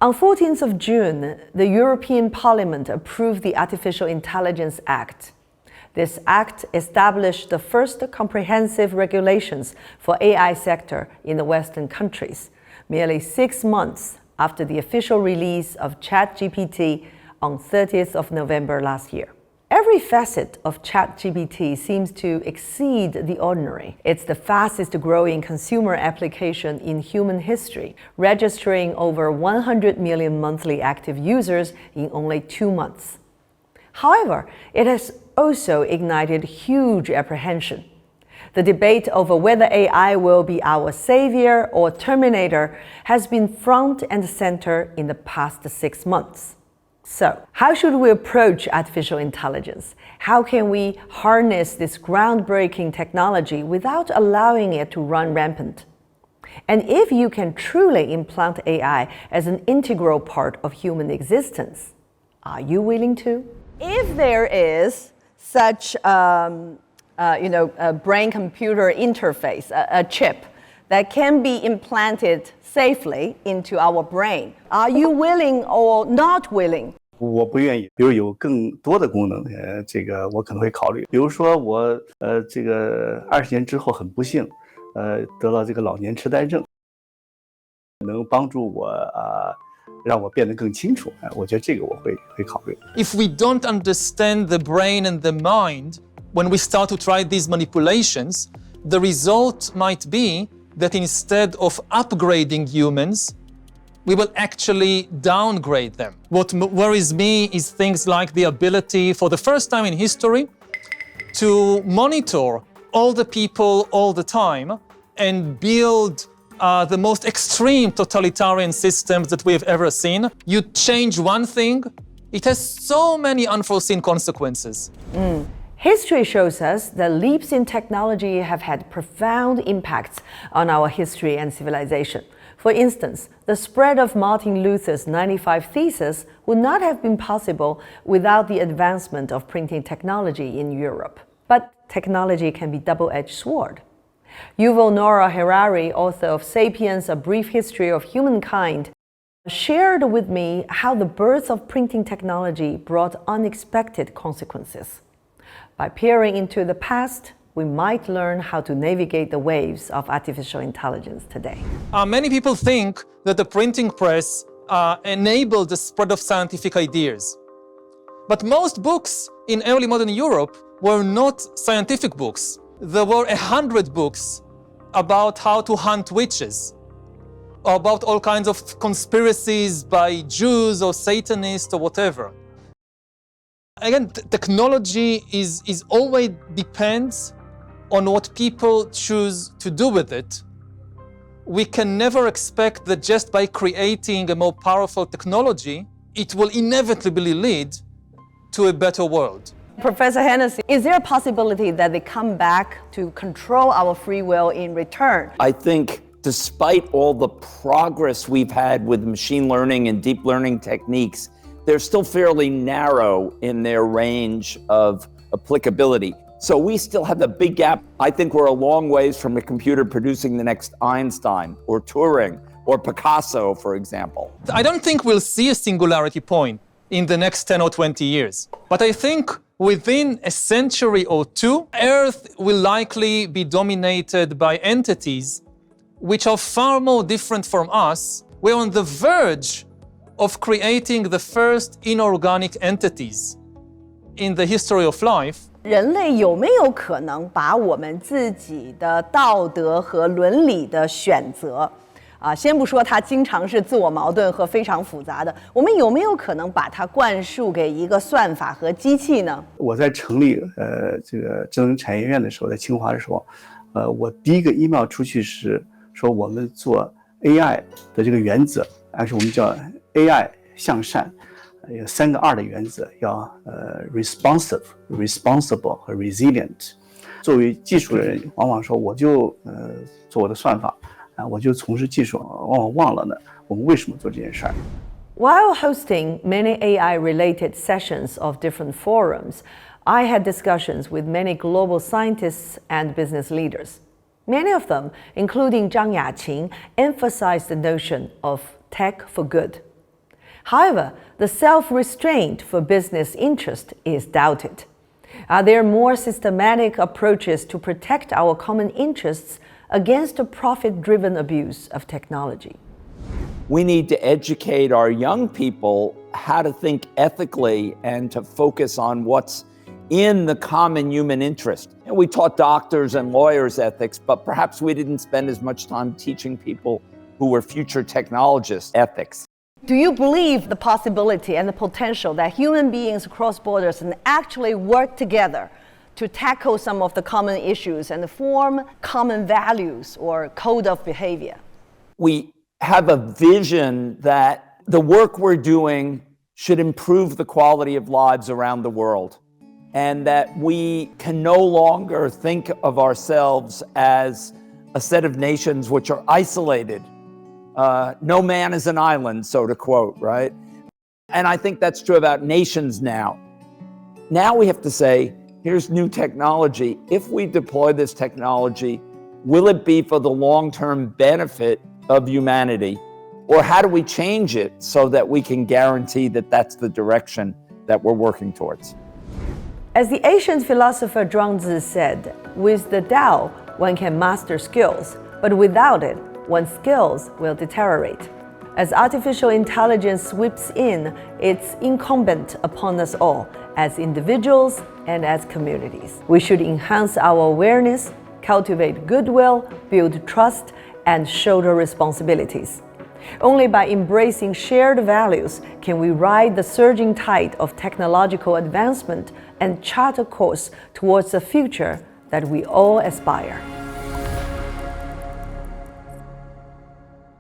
On 14th of June, the European Parliament approved the Artificial Intelligence Act. This act established the first comprehensive regulations for AI sector in the Western countries, merely 6 months after the official release of ChatGPT on 30th of November last year. Every facet of ChatGPT seems to exceed the ordinary. It's the fastest growing consumer application in human history, registering over 100 million monthly active users in only 2 months. However, it has also ignited huge apprehension. The debate over whether AI will be our savior or terminator has been front and center in the past 6 months. So, how should we approach artificial intelligence? How can we harness this groundbreaking technology without allowing it to run rampant? And if you can truly implant AI as an integral part of human existence, are you willing to? If there is such a brain-computer interface, a chip that can be implanted safely into our brain, are you willing or not willing? 我不愿意，比如有更多的功能，我可能会考虑。比如说我20年之后很不幸，得了这个老年痴呆症，能帮助我让我变得更清楚，我觉得这个我会考虑。If we don't understand the brain and the mind, when we start to try these manipulations, the result might be that instead of upgrading humans, we will actually downgrade them. What worries me is things like the ability, for the first time in history, to monitor all the people all the time and build the most extreme totalitarian systems that we have ever seen. You change one thing, it has so many unforeseen consequences. History shows us that leaps in technology have had profound impacts on our history and civilization. For instance, the spread of Martin Luther's 95 Theses would not have been possible without the advancement of printing technology in Europe. But technology can be a double-edged sword. Yuval Noah Harari, author of *Sapiens: A Brief History of Humankind*, shared with me how the birth of printing technology brought unexpected consequences. By peering into the past, we might learn how to navigate the waves of artificial intelligence today. Many people think that the printing press enabled the spread of scientific ideas. But most books in early modern Europe were not scientific books. There were 100 books about how to hunt witches, or about all kinds of conspiracies by Jews or Satanists or whatever. Again, technology is always depends on what people choose to do with it. We can never expect that just by creating a more powerful technology, it will inevitably lead to a better world. Professor Hennessy, is there a possibility that they come back to control our free will in return? I think despite all the progress we've had with machine learning and deep learning techniques, they're still fairly narrow in their range of applicability. So we still have a big gap. I think we're a long ways from a computer producing the next Einstein or Turing or Picasso, for example. I don't think we'll see a singularity point in the next 10 or 20 years. But I think within a century or two, Earth will likely be dominated by entities which are far more different from us. We're on the verge of creating the first inorganic entities in the history of life. 人类有没有可能把我们自己的道德和伦理的选择，先不说它经常是自我矛盾和非常复杂的，我们有没有可能把它灌输给一个算法和机器呢？我在成立这个智能产业院的时候，在清华的时候，我第一个 email 出去是说我们做 AI 的这个原则，而且我们叫 AI 向善。有3个2的原则，要responsive、responsible 和 resilient。作为技术人，往往说我就做我的算法我就从事技术，往往忘了呢，我们为什么做这件事儿。While hosting many AI-related sessions of different forums, I had discussions with many global scientists and business leaders. Many of them, including Zhang Yaqing, emphasized the notion of tech for good. However, the self-restraint for business interest is doubted. Are there more systematic approaches to protect our common interests against the profit-driven abuse of technology? We need to educate our young people how to think ethically and to focus on what's in the common human interest. And we taught doctors and lawyers ethics, but perhaps we didn't spend as much time teaching people who were future technologists ethics. Do you believe the possibility and the potential that human beings across borders can actually work together to tackle some of the common issues and form common values or code of behavior? We have a vision that the work we're doing should improve the quality of lives around the world, and that we can no longer think of ourselves as a set of nations which are isolated. No man is an island, so to quote, right? And I think that's true about nations now. Now we have to say, here's new technology. If we deploy this technology, will it be for the long-term benefit of humanity? Or how do we change it so that we can guarantee that that's the direction that we're working towards? As the ancient philosopher Zhuangzi said, with the Tao, one can master skills, but without it, one's skills will deteriorate. As artificial intelligence sweeps in, it's incumbent upon us all, as individuals and as communities. We should enhance our awareness, cultivate goodwill, build trust, and shoulder responsibilities. Only by embracing shared values can we ride the surging tide of technological advancement and chart a course towards a future that we all aspire.